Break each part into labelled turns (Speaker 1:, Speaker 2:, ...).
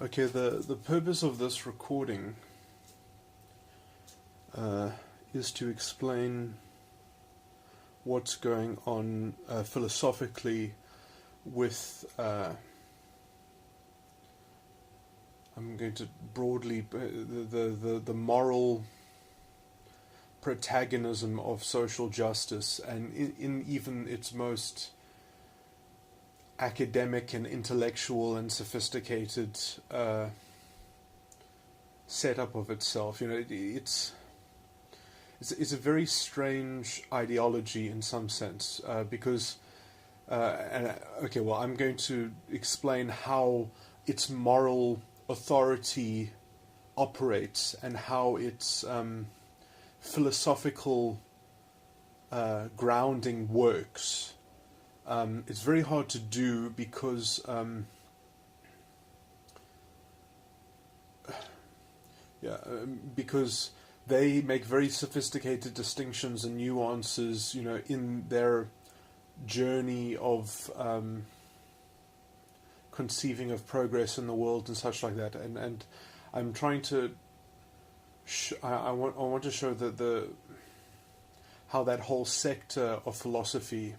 Speaker 1: Okay, the purpose of this recording is to explain what's going on philosophically with I'm going to broadly the moral protagonism of social justice, and in even its most academic and intellectual and sophisticated setup of itself. You know, it's a very strange ideology in some sense, because okay, well, I'm going to explain how its moral authority operates and how its philosophical grounding works. It's very hard to do because because they make very sophisticated distinctions and nuances, you know, in their journey of conceiving of progress in the world and such like that. And I'm trying to I want to show that how that whole sector of philosophy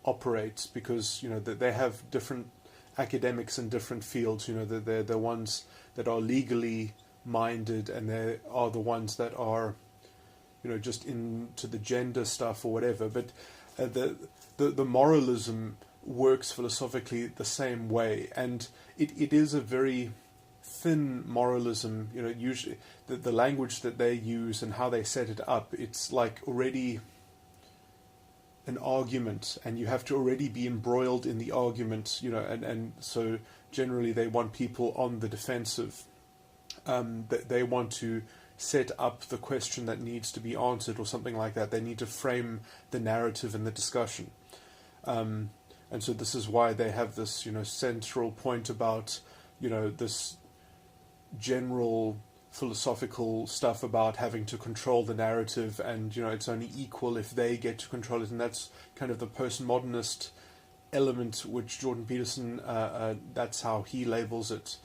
Speaker 1: operates, because, you know, that they have different academics in different fields. You know, that they're the ones that are legally minded, and they are the ones that are, you know, just into the gender stuff or whatever. But the moralism works philosophically the same way, and it is a very thin moralism. You know, usually the language that they use and how they set it up, it's like already an argument, and you have to already be embroiled in the argument, you know, and so generally they want people on the defensive. They want to set up the question that needs to be answered or something like that. They need to frame the narrative and the discussion. And so this is why they have this, you know, central point about, you know, this general philosophical stuff about having to control the narrative, and, you know, it's only equal if they get to control it. And that's kind of the postmodernist element, which Jordan Peterson, that's how he labels it.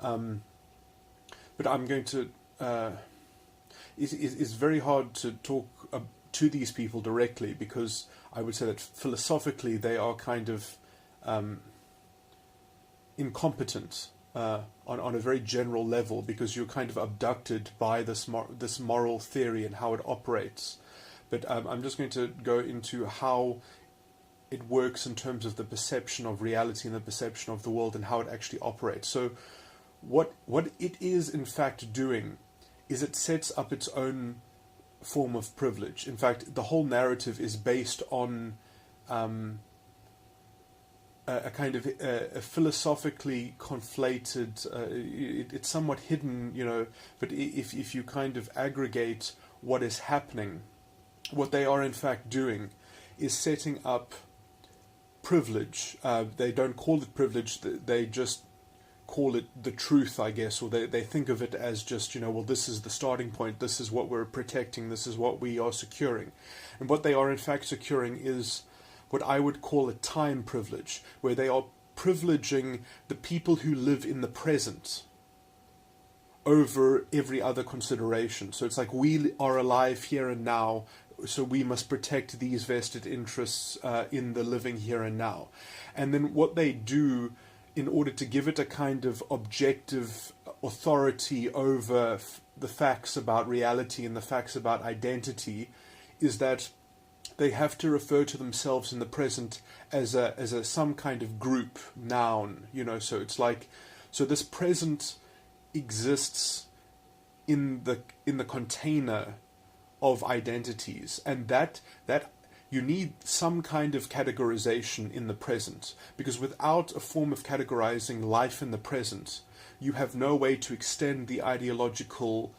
Speaker 1: But I'm going to it's very hard to talk to these people directly, because I would say that philosophically they are kind of incompetent on a very general level, because you're kind of abducted by this moral theory and how it operates. But I'm just going to go into how it works in terms of the perception of reality and the perception of the world and how it actually operates. So what it is in fact doing is it sets up its own form of privilege. In fact, the whole narrative is based on a kind of a philosophically conflated, it's somewhat hidden, you know, but if you kind of aggregate what is happening, what they are in fact doing is setting up privilege. They don't call it privilege, they just call it the truth, I guess, or they think of it as just, you know, well, this is the starting point, this is what we're protecting, this is what we are securing. And what they are in fact securing is what I would call a time privilege, where they are privileging the people who live in the present over every other consideration. So it's like, we are alive here and now, so we must protect these vested interests in the living here and now. And then what they do, in order to give it a kind of objective authority over the facts about reality and the facts about identity, is that they have to refer to themselves in the present as a some kind of group noun, you know. So it's like, so this present exists in the container of identities, and that you need some kind of categorization in the present, because without a form of categorizing life in the present, you have no way to extend the ideological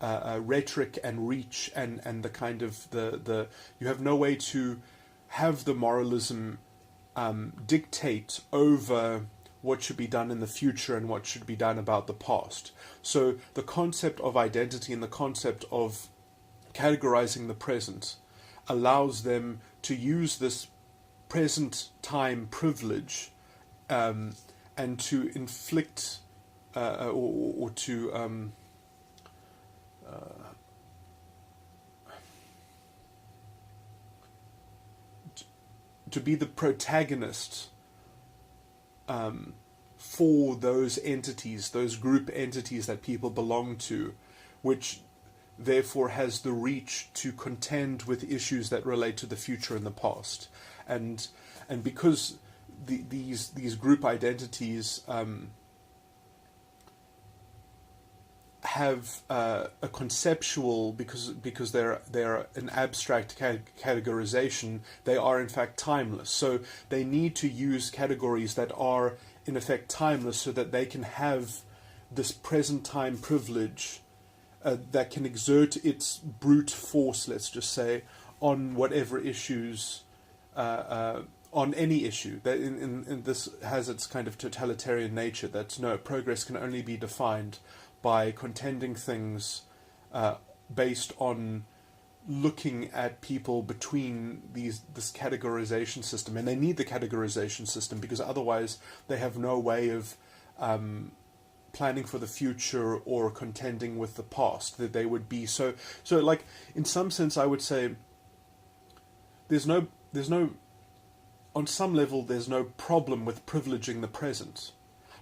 Speaker 1: rhetoric and reach and the kind of the you have no way to have the moralism dictate over what should be done in the future and what should be done about the past. So the concept of identity and the concept of categorizing the present allows them to use this present time privilege and to inflict or to be the protagonist for those entities, those group entities that people belong to, which therefore has the reach to contend with issues that relate to the future and the past, and because these group identities have a conceptual, because they're an abstract categorization, they are in fact timeless. So they need to use categories that are in effect timeless, so that they can have this present time privilege that can exert its brute force, let's just say, on whatever issues, on any issue. That in this has its kind of totalitarian nature, that no, progress can only be defined by contending things based on looking at people between this categorization system. And they need the categorization system, because otherwise they have no way of planning for the future or contending with the past. That they would be so like, in some sense I would say there's no on some level there's no problem with privileging the present.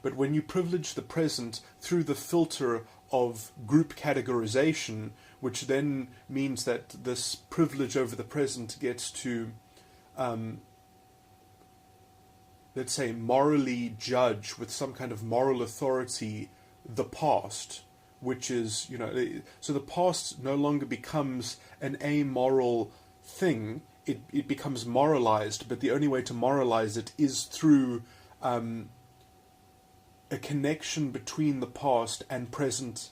Speaker 1: But when you privilege the present through the filter of group categorization, which then means that this privilege over the present gets to, let's say, morally judge with some kind of moral authority the past, which is, so the past no longer becomes an amoral thing, it becomes moralized, but the only way to moralize it is through a connection between the past and present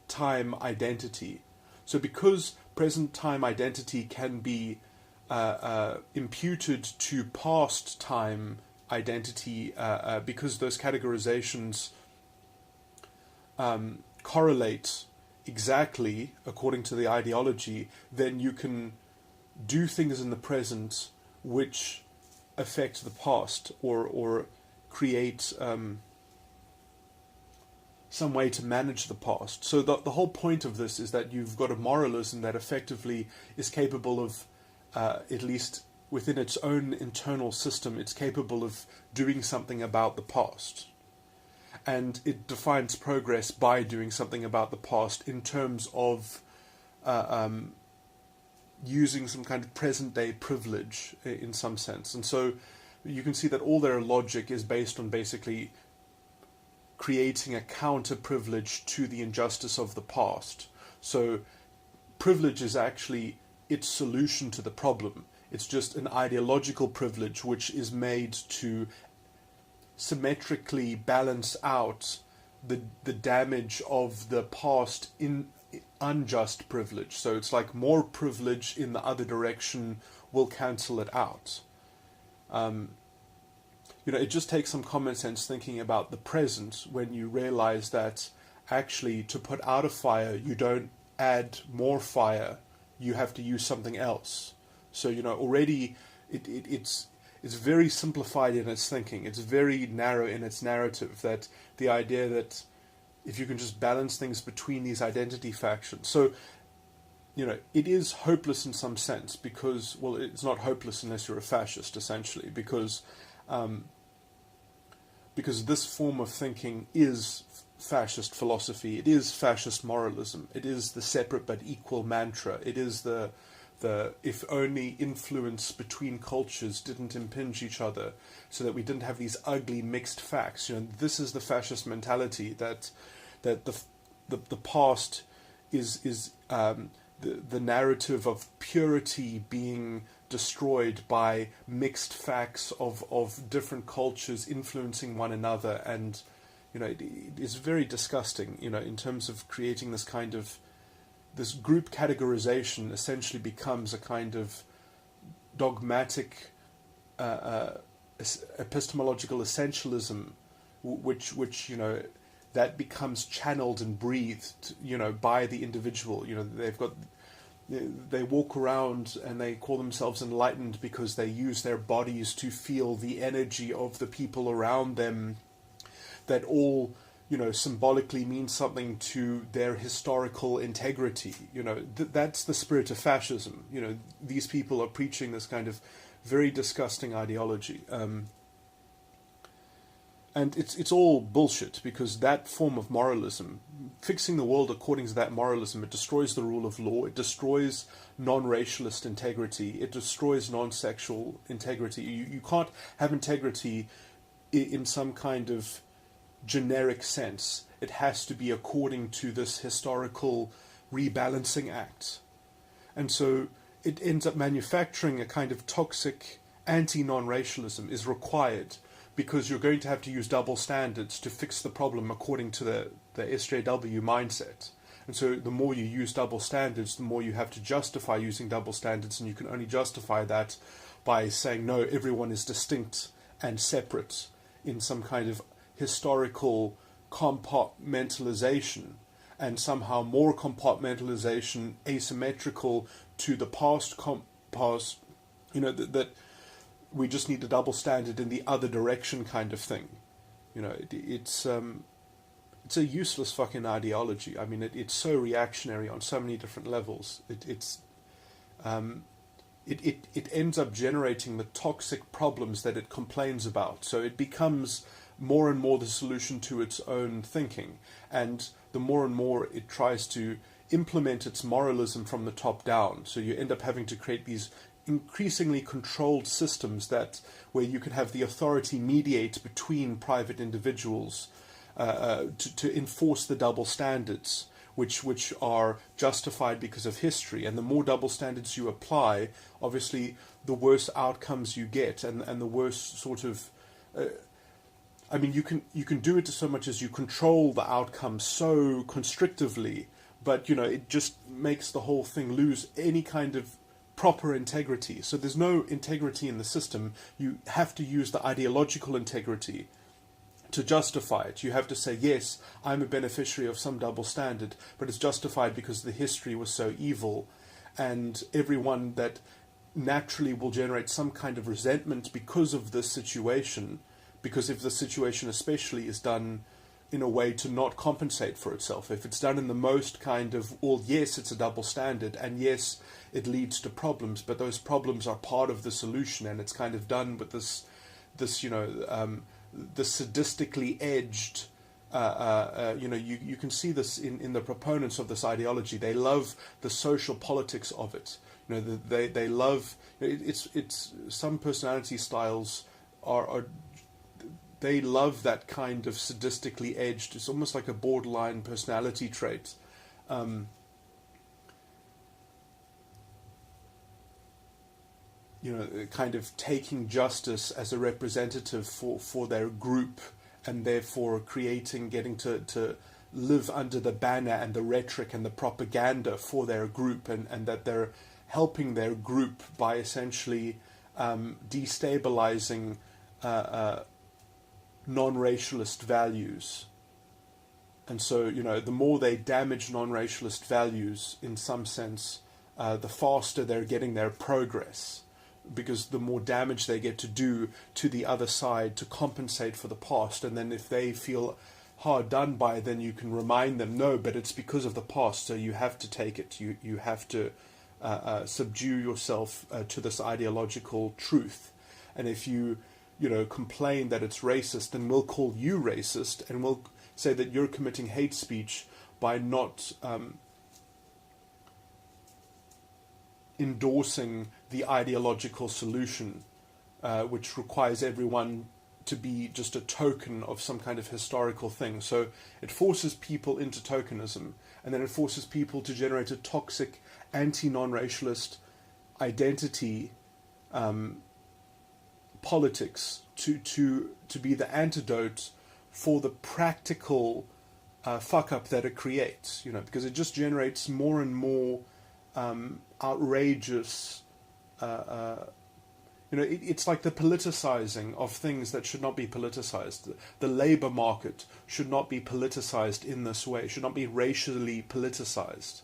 Speaker 1: time identity. So because present time identity can be imputed to past time identity, because those categorizations correlate exactly according to the ideology, then you can do things in the present which affect the past, or create some way to manage the past. So the whole point of this is that you've got a moralism that effectively is capable of, at least within its own internal system, it's capable of doing something about the past. And it defines progress by doing something about the past in terms of using some kind of present-day privilege in some sense. And so you can see that all their logic is based on basically creating a counter-privilege to the injustice of the past. So privilege is actually its solution to the problem. It's just an ideological privilege which is made to symmetrically balance out the damage of the past in unjust privilege. So it's like more privilege in the other direction will cancel it out. It just takes some common sense thinking about the present when you realize that actually to put out a fire, you don't add more fire, you have to use something else. So, already it's very simplified in its thinking. It's very narrow in its narrative, that the idea that if you can just balance things between these identity factions. So, it is hopeless in some sense because, well, it's not hopeless unless you're a fascist, essentially, because this form of thinking is fascist philosophy, it is fascist moralism, it is the separate but equal mantra, it is the if only influence between cultures didn't impinge each other, so that we didn't have these ugly mixed facts. This is the fascist mentality, that the past is the narrative of purity being destroyed by mixed facts of different cultures influencing one another, and it is very disgusting. In terms of creating this kind of this group categorization, essentially becomes a kind of dogmatic epistemological essentialism, which that becomes channeled and breathed by the individual. They walk around and they call themselves enlightened because they use their bodies to feel the energy of the people around them, that all symbolically means something to their historical integrity. That's the spirit of fascism. These people are preaching this kind of very disgusting ideology. And it's all bullshit, because that form of moralism, fixing the world according to that moralism, it destroys the rule of law, it destroys non-racialist integrity, it destroys non-sexual integrity. You can't have integrity in some kind of generic sense. It has to be according to this historical rebalancing act. And so it ends up manufacturing a kind of toxic anti-non-racialism is required, because you're going to have to use double standards to fix the problem according to the SJW mindset. And so the more you use double standards, the more you have to justify using double standards, and you can only justify that by saying, no, everyone is distinct and separate in some kind of historical compartmentalization, and somehow more compartmentalization asymmetrical to the past, that we just need a double standard in the other direction kind of thing. It's a useless fucking ideology. I mean, it's so reactionary on so many different levels. It ends up generating the toxic problems that it complains about. So it becomes more and more the solution to its own thinking, and the more and more it tries to implement its moralism from the top down. So you end up having to create these increasingly controlled systems where you can have the authority mediate between private individuals to enforce the double standards, which are justified because of history. And the more double standards you apply, obviously the worse outcomes you get, and the worse sort of you can do it so much as you control the outcome so constrictively, but it just makes the whole thing lose any kind of proper integrity. So there's no integrity in the system. You have to use the ideological integrity to justify it. You have to say, yes, I'm a beneficiary of some double standard, but it's justified because the history was so evil, and everyone that naturally will generate some kind of resentment because of this situation, because if the situation especially is done in a way to not compensate for itself, if it's done in the most kind of, well, yes, it's a double standard, and yes, it leads to problems, but those problems are part of the solution, and it's kind of done with this the sadistically edged, you can see this in the proponents of this ideology. They love the social politics of it. They love, it's some personality styles are they love that kind of sadistically edged. It's almost like a borderline personality trait. Kind of taking justice as a representative for their group, and therefore getting to live under the banner and the rhetoric and the propaganda for their group, and that they're helping their group by essentially destabilizing non-racialist values. And so, the more they damage non-racialist values, in some sense, the faster they're getting their progress, because the more damage they get to do to the other side to compensate for the past. And then if they feel hard done by, then you can remind them, no, but it's because of the past, so you have to take it. You have to subdue yourself to this ideological truth. And if you complain that it's racist, then we'll call you racist, and we'll say that you're committing hate speech by not endorsing the ideological solution, which requires everyone to be just a token of some kind of historical thing. So it forces people into tokenism, and then it forces people to generate a toxic anti-non-racialist identity politics to be the antidote for the practical fuck up that it creates, because it just generates more and more outrageous, it's like the politicizing of things that should not be politicized. The labor market should not be politicized in this way, should not be racially politicized.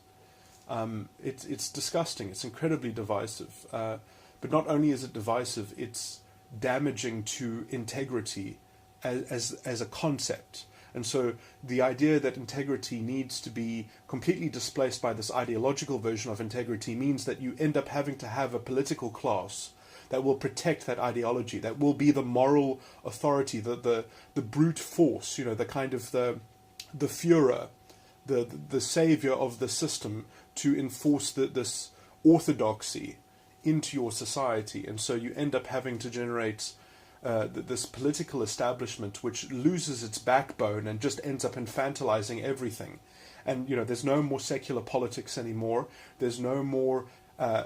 Speaker 1: It's disgusting, it's incredibly divisive. But not only is it divisive, it's damaging to integrity as a concept. And so the idea that integrity needs to be completely displaced by this ideological version of integrity means that you end up having to have a political class that will protect that ideology, that will be the moral authority, the brute force, the kind of the Führer, the savior of the system to enforce this orthodoxy into your society. And so you end up having to generate this political establishment which loses its backbone and just ends up infantilizing everything. And there's no more secular politics anymore. There's no more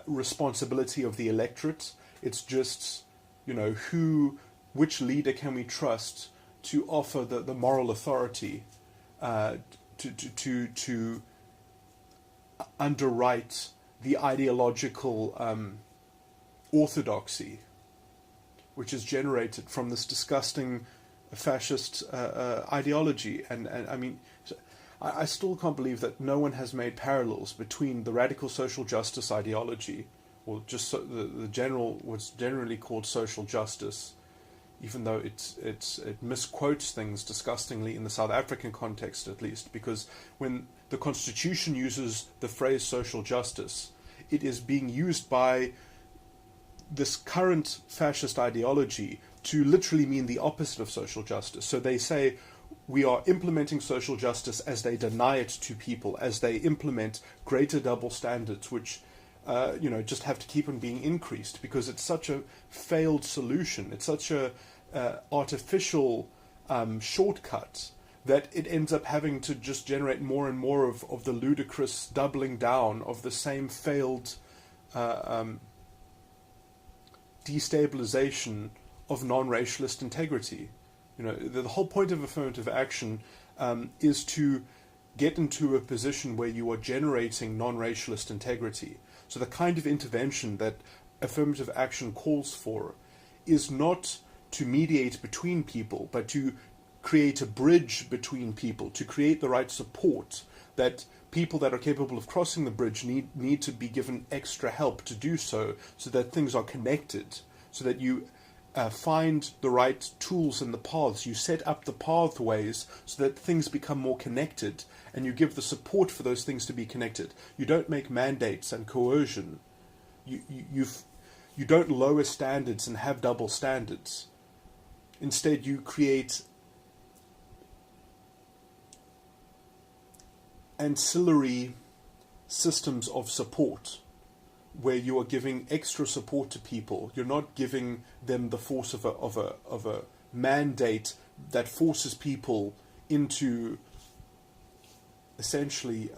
Speaker 1: responsibility of the electorate. It's just which leader can we trust to offer the moral authority to underwrite the ideological orthodoxy which is generated from this disgusting fascist ideology. And I mean, I still can't believe that no one has made parallels between the radical social justice ideology, or just what's generally called social justice, even though it misquotes things disgustingly in the South African context, at least, because when the Constitution uses the phrase social justice, it is being used by this current fascist ideology to literally mean the opposite of social justice. So they say we are implementing social justice as they deny it to people, as they implement greater double standards, which just have to keep on being increased because it's such a failed solution. It's such a artificial shortcut that it ends up having to just generate more and more of the ludicrous doubling down of the same failed destabilization of non-racialist integrity. The whole point of affirmative action is to get into a position where you are generating non-racialist integrity. So the kind of intervention that affirmative action calls for is not to mediate between people, but to create a bridge between people, to create the right support that people that are capable of crossing the bridge need to be given extra help to do so that things are connected, so that you find the right tools and the paths. You set up the pathways so that things become more connected, and you give the support for those things to be connected. You don't make mandates and coercion. You don't lower standards and have double standards. Instead, you create ancillary systems of support where you are giving extra support to people. You're not giving them the force of a mandate that forces people into essentially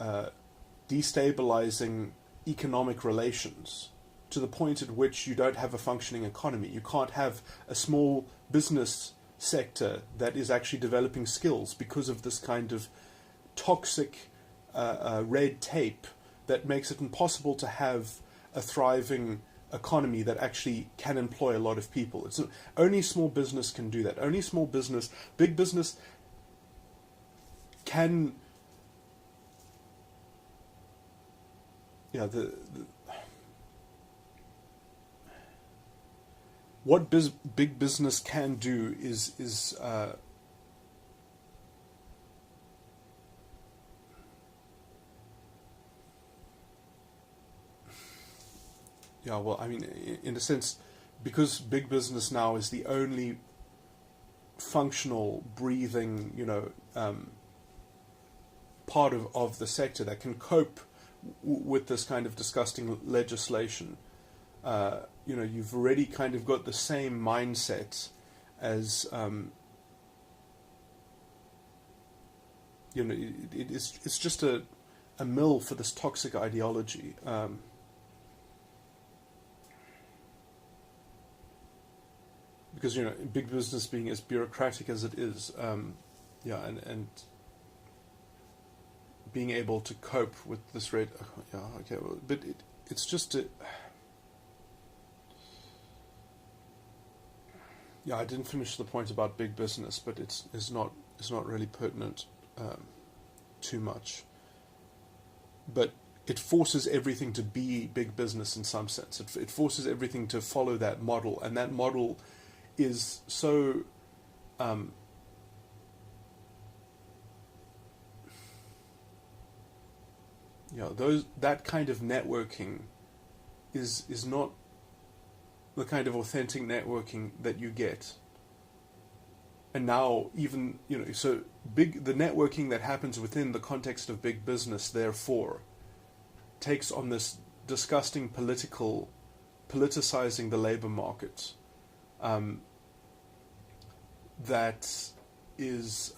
Speaker 1: destabilizing economic relations to the point at which you don't have a functioning economy. You can't have a small business sector that is actually developing skills because of this kind of toxic red tape that makes it impossible to have a thriving economy that actually can employ a lot of people. Only small business can do that. Only small business, big business can, what big business can do is in a sense, because big business now is the only functional, breathing, part of the sector that can cope with this kind of disgusting legislation. You've already kind of got the same mindset as, it's just a mill for this toxic ideology. Because big business being as bureaucratic as it is, and being able to cope with this rate, but it's just I didn't finish the point about big business, but it's not really pertinent too much. But it forces everything to be big business in some sense. It forces everything to follow that model, and that model is so that kind of networking is not the kind of authentic networking that you get. And now even, so the networking that happens within the context of big business, therefore, takes on this disgusting politicizing the labor market, that is,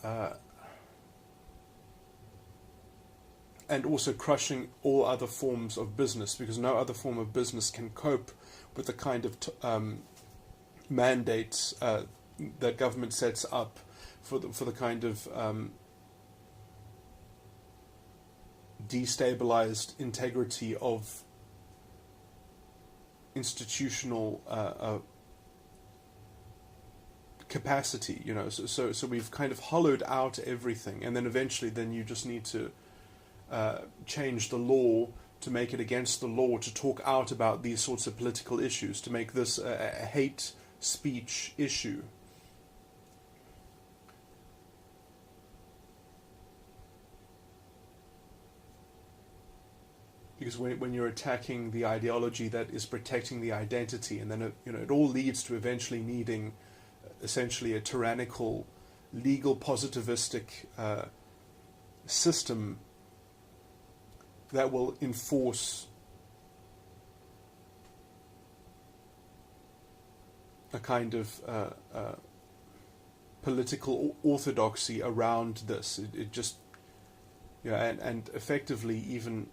Speaker 1: and also crushing all other forms of business, because no other form of business can cope with the kind of mandates that government sets up for the kind of destabilized integrity of institutional capacity. So we've kind of hollowed out everything, and then eventually you just need to change the law to make it against the law to talk out about these sorts of political issues, to make this a hate speech issue. Because when you're attacking the ideology that is protecting the identity, and then it all leads to eventually needing essentially a tyrannical, legal, positivistic system that will enforce a kind of political orthodoxy around this. It just, and effectively, even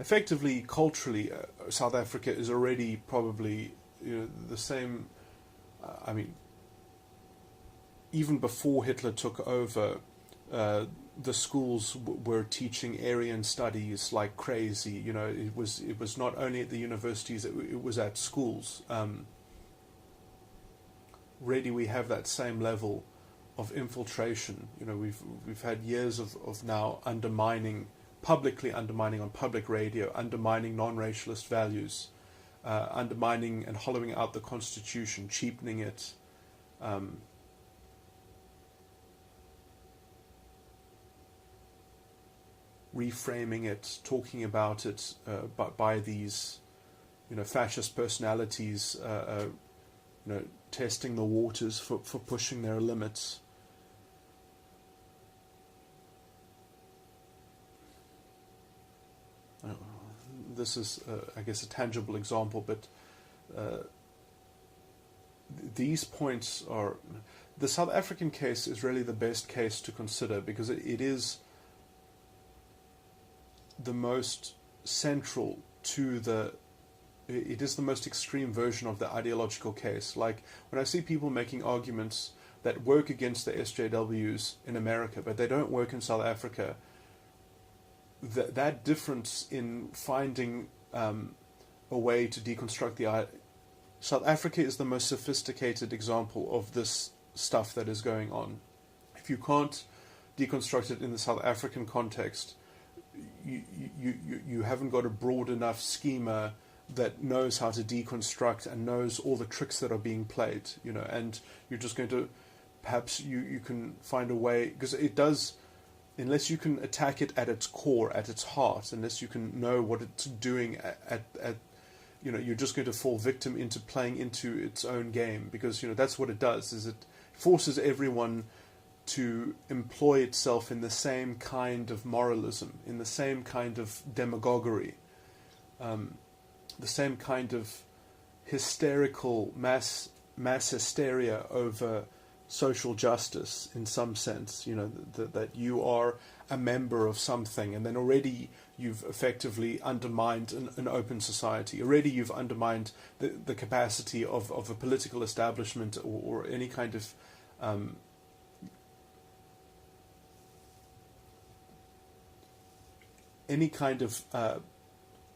Speaker 1: effectively culturally, South Africa is already probably the same. I mean, even before Hitler took over, the schools were teaching Aryan studies like crazy. It was not only at the universities; it was at schools. Already, we have that same level of infiltration. We've had years of now publicly undermining on public radio, undermining non-racialist values, undermining and hollowing out the Constitution, cheapening it. Reframing it, talking about it by these, fascist personalities, testing the waters for pushing their limits. This is, I guess, a tangible example, but these points are... The South African case is really the best case to consider, because it is the most central to it is the most extreme version of the ideological case. Like, when I see people making arguments that work against the SJWs in America, but they don't work in South Africa, that difference in finding a way to deconstruct South Africa is the most sophisticated example of this stuff that is going on. If you can't deconstruct it in the South African context, you haven't got a broad enough schema that knows how to deconstruct and knows all the tricks that are being played, and you're just going to, perhaps you can find a way, because it does, unless you can attack it at its core, at its heart, unless you can know what it's doing at you're just going to fall victim into playing into its own game, because that's what it does, is it forces everyone to employ itself in the same kind of moralism, in the same kind of demagoguery, the same kind of hysterical mass hysteria over social justice, in some sense, that you are a member of something, and then already you've effectively undermined an open society. Already you've undermined the capacity of a political establishment or any kind of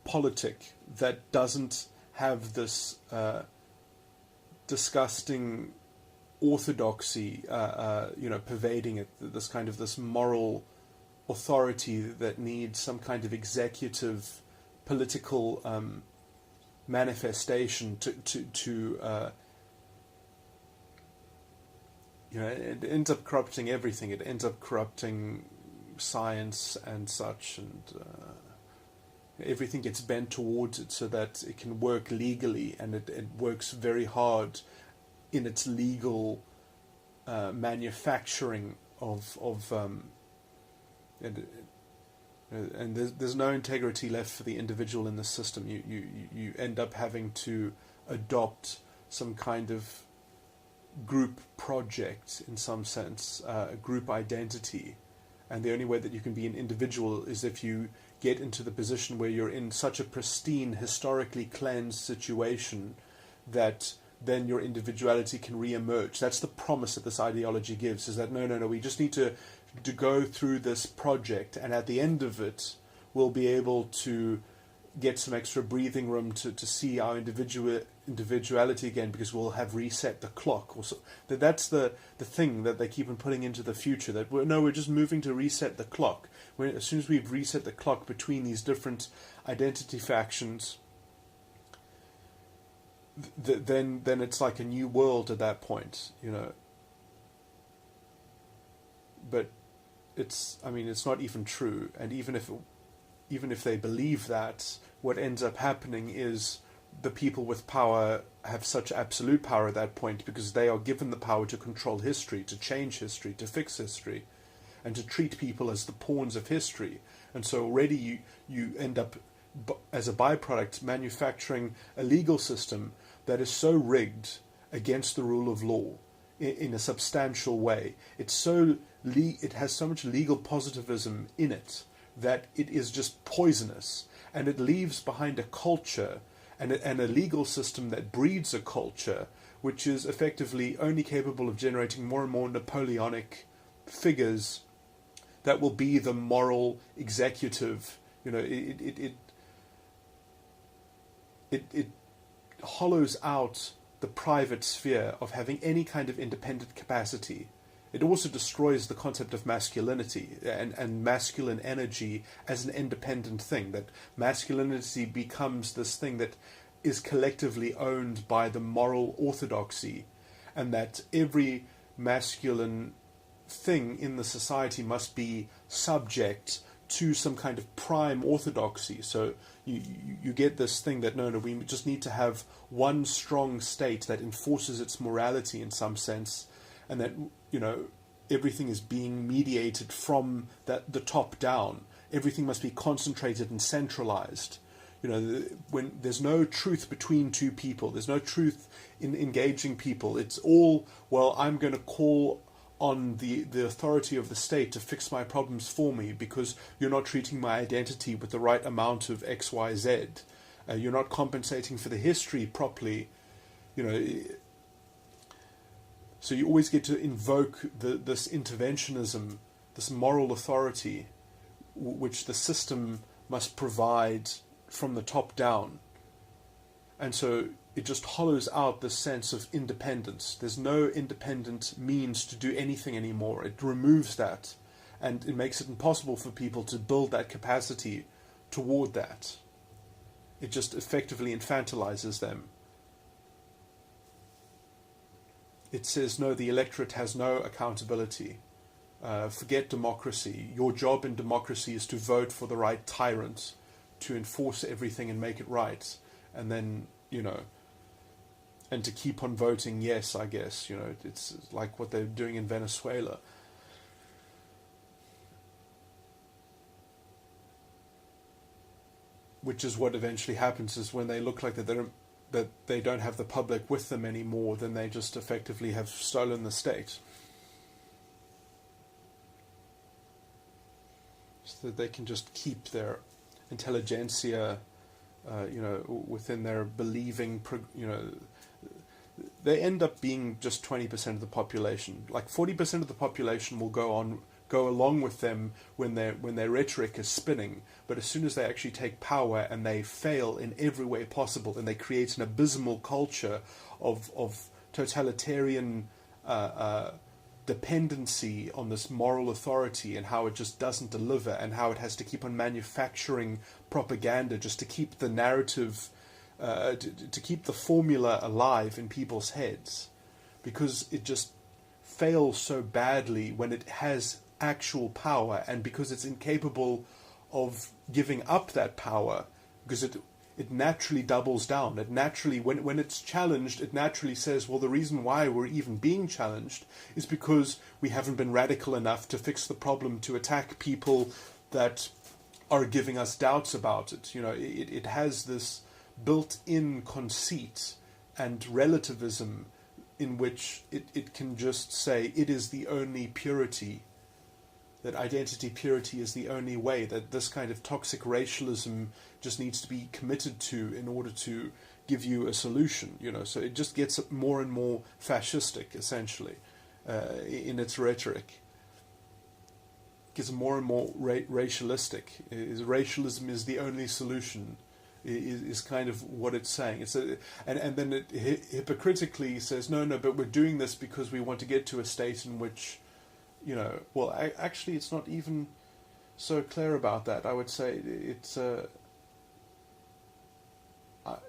Speaker 1: politic that doesn't have this disgusting orthodoxy, pervading it. This moral authority that needs some kind of executive, political manifestation to it ends up corrupting everything. It ends up corrupting science and such, and Everything gets bent towards it so that it can work legally, and it works very hard in its legal manufacturing and there's no integrity left for the individual in the system. You end up having to adopt some kind of group project in some sense, a group identity, and the only way that you can be an individual is if you get into the position where you're in such a pristine, historically cleansed situation that then your individuality can re-emerge. That's the promise that this ideology gives, is that no, we just need to go through this project, and at the end of it we'll be able to get some extra breathing room to see our individuality again, because we'll have reset the clock. Also, that's the thing that they keep on putting into the future, that we're just moving to reset the clock. As soon as we've reset the clock between these different identity factions, then it's like a new world at that point, But it's not even true, and even if they believe that, what ends up happening is the people with power have such absolute power at that point, because they are given the power to control history, to change history, to fix history, and to treat people as the pawns of history. And so already you end up, as a byproduct, manufacturing a legal system that is so rigged against the rule of law in a substantial way. It has so much legal positivism in it that it is just poisonous, and it leaves behind a culture and a legal system that breeds a culture which is effectively only capable of generating more and more Napoleonic figures that will be the moral executive. It hollows out the private sphere of having any kind of independent capacity. It also destroys the concept of masculinity and masculine energy as an independent thing, that masculinity becomes this thing that is collectively owned by the moral orthodoxy, and that every masculine thing in the society must be subject to some kind of prime orthodoxy. So you get this thing that no, we just need to have one strong state that enforces its morality in some sense, and that everything is being mediated from the top down. Everything must be concentrated and centralized. When there's no truth between two people, there's no truth in engaging people. It's all, well, I'm going to call on the authority of the state to fix my problems for me because you're not treating my identity with the right amount of X, Y, Z. You're not compensating for the history properly. So you always get to invoke this interventionism, this moral authority, which the system must provide from the top down. And so it just hollows out this sense of independence. There's no independent means to do anything anymore. It removes that, and it makes it impossible for people to build that capacity toward that. It just effectively infantilizes them. It says, no, the electorate has no accountability. Forget democracy. Your job in democracy is to vote for the right tyrant, to enforce everything and make it right. And then, and to keep on voting yes, I guess. It's like what they're doing in Venezuela. Which is what eventually happens, is when they look like that they don't have the public with them anymore, then they just effectively have stolen the state. So that they can just keep their intelligentsia, within their believing, they end up being just 20% of the population. Like 40% of the population will go along with them when their rhetoric is spinning, but as soon as they actually take power and they fail in every way possible, and they create an abysmal culture of totalitarian dependency on this moral authority, and how it just doesn't deliver, and how it has to keep on manufacturing propaganda just to keep the narrative, to keep the formula alive in people's heads, because it just fails so badly when it has actual power, and because it's incapable of giving up that power, because it naturally doubles down. It naturally, when it's challenged, it naturally says, well, the reason why we're even being challenged is because we haven't been radical enough to fix the problem, to attack people that are giving us doubts about it. It has this built-in conceit and relativism in which it can just say it is the only purity, that identity purity is the only way, that this kind of toxic racialism just needs to be committed to in order to give you a solution. So it just gets more and more fascistic, essentially, in its rhetoric. It gets more and more racialistic. Racialism is the only solution, is kind of what it's saying. And then it hypocritically says, no, but we're doing this because we want to get to a state in which, well, actually it's not even so clear about that. I would say it's,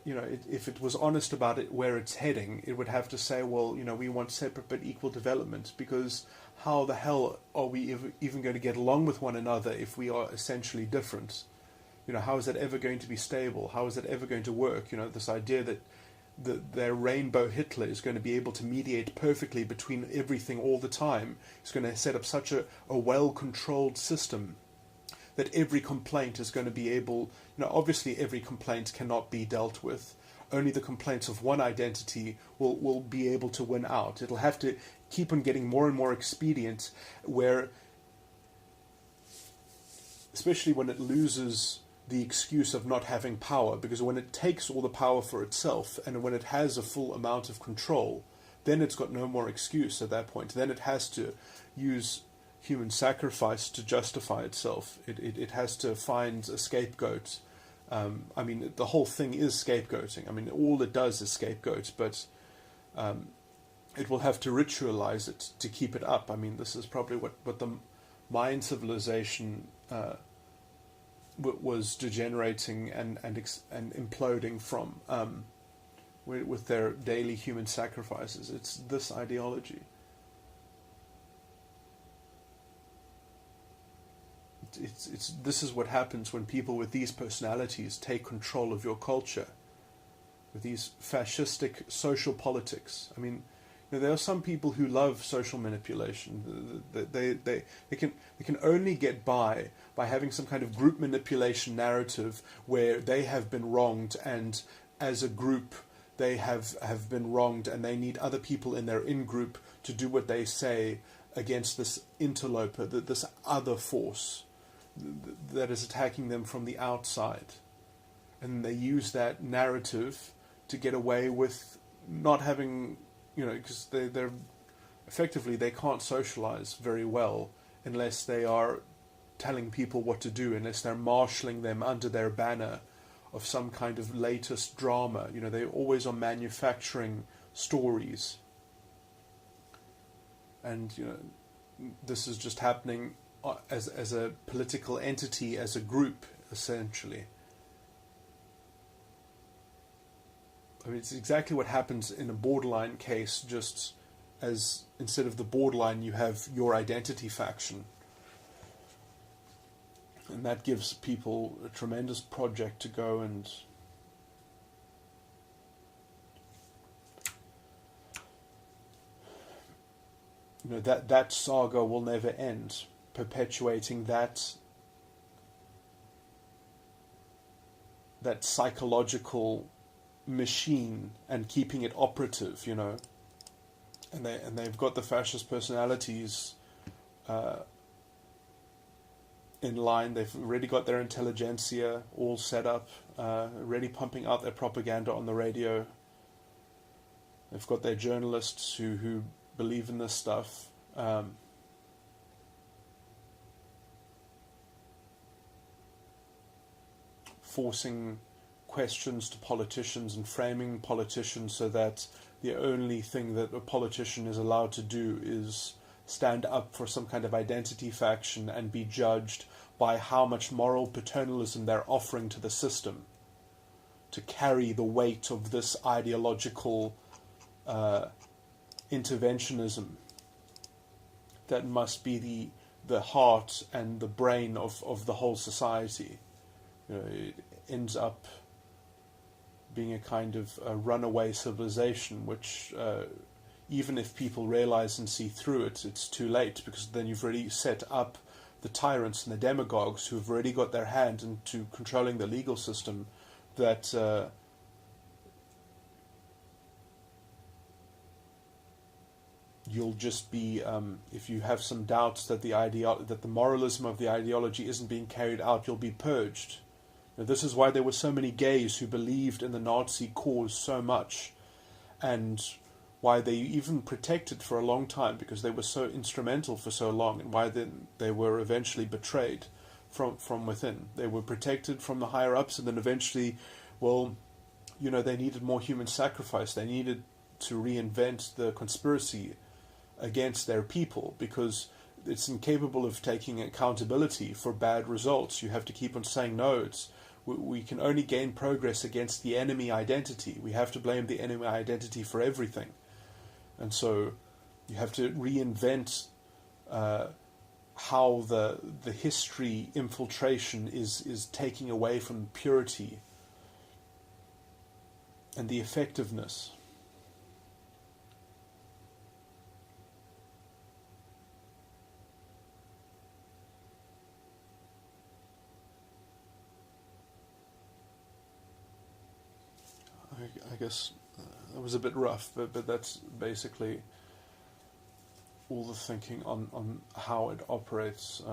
Speaker 1: if it was honest about it, where it's heading, it would have to say, well, we want separate but equal development, because how the hell are we even going to get along with one another if we are essentially different? How is that ever going to be stable? How is that ever going to work? This idea that their rainbow Hitler is going to be able to mediate perfectly between everything all the time. It's going to set up such a well-controlled system that every complaint is going to be able... obviously every complaint cannot be dealt with. Only the complaints of one identity will be able to win out. It'll have to keep on getting more and more expedient, where, especially when it loses the excuse of not having power, because when it takes all the power for itself and when it has a full amount of control, then it's got no more excuse at that point. Then it has to use human sacrifice to justify itself. It has to find a scapegoat. The whole thing is scapegoating. All it does is scapegoat, but it will have to ritualize it to keep it up. This is probably what the Mayan civilization was degenerating and imploding from, with their daily human sacrifices. It's this ideology. This is what happens when people with these personalities take control of your culture, with these fascistic social politics. There are some people who love social manipulation. They can only get by having some kind of group manipulation narrative where they have been wronged, and as a group they have been wronged, and they need other people in their in-group to do what they say against this interloper, this other force that is attacking them from the outside. And they use that narrative to get away with not having... because they're effectively, they can't socialize very well unless they are telling people what to do, unless they're marshalling them under their banner of some kind of latest drama. They always are manufacturing stories. And, this is just happening as a political entity, as a group, essentially. It's exactly what happens in a borderline case, just as instead of the borderline you have your identity faction. And that gives people a tremendous project to go and that saga will never end, perpetuating that psychological machine and keeping it operative, and they've got the fascist personalities in line. They've already got their intelligentsia all set up, already pumping out their propaganda on the radio. They've got their journalists who believe in this stuff. Forcing questions to politicians and framing politicians so that the only thing that a politician is allowed to do is stand up for some kind of identity faction and be judged by how much moral paternalism they're offering to the system to carry the weight of this ideological interventionism that must be the heart and the brain of the whole society. It ends up being a kind of a runaway civilization, which even if people realize and see through it, it's too late, because then you've already set up the tyrants and the demagogues who have already got their hand into controlling the legal system, that you'll just be, if you have some doubts that that the moralism of the ideology isn't being carried out, you'll be purged. Now, this is why there were so many gays who believed in the Nazi cause so much, and why they even protected for a long time, because they were so instrumental for so long, and why then they were eventually betrayed from within. They were protected from the higher ups, and then eventually, well, they needed more human sacrifice. They needed to reinvent the conspiracy against their people, because it's incapable of taking accountability for bad results. You have to keep on saying, no, we can only gain progress against the enemy identity. We have to blame the enemy identity for everything. And so you have to reinvent how the history infiltration is taking away from purity and the effectiveness. I guess it was a bit rough, but that's basically all the thinking on how it operates.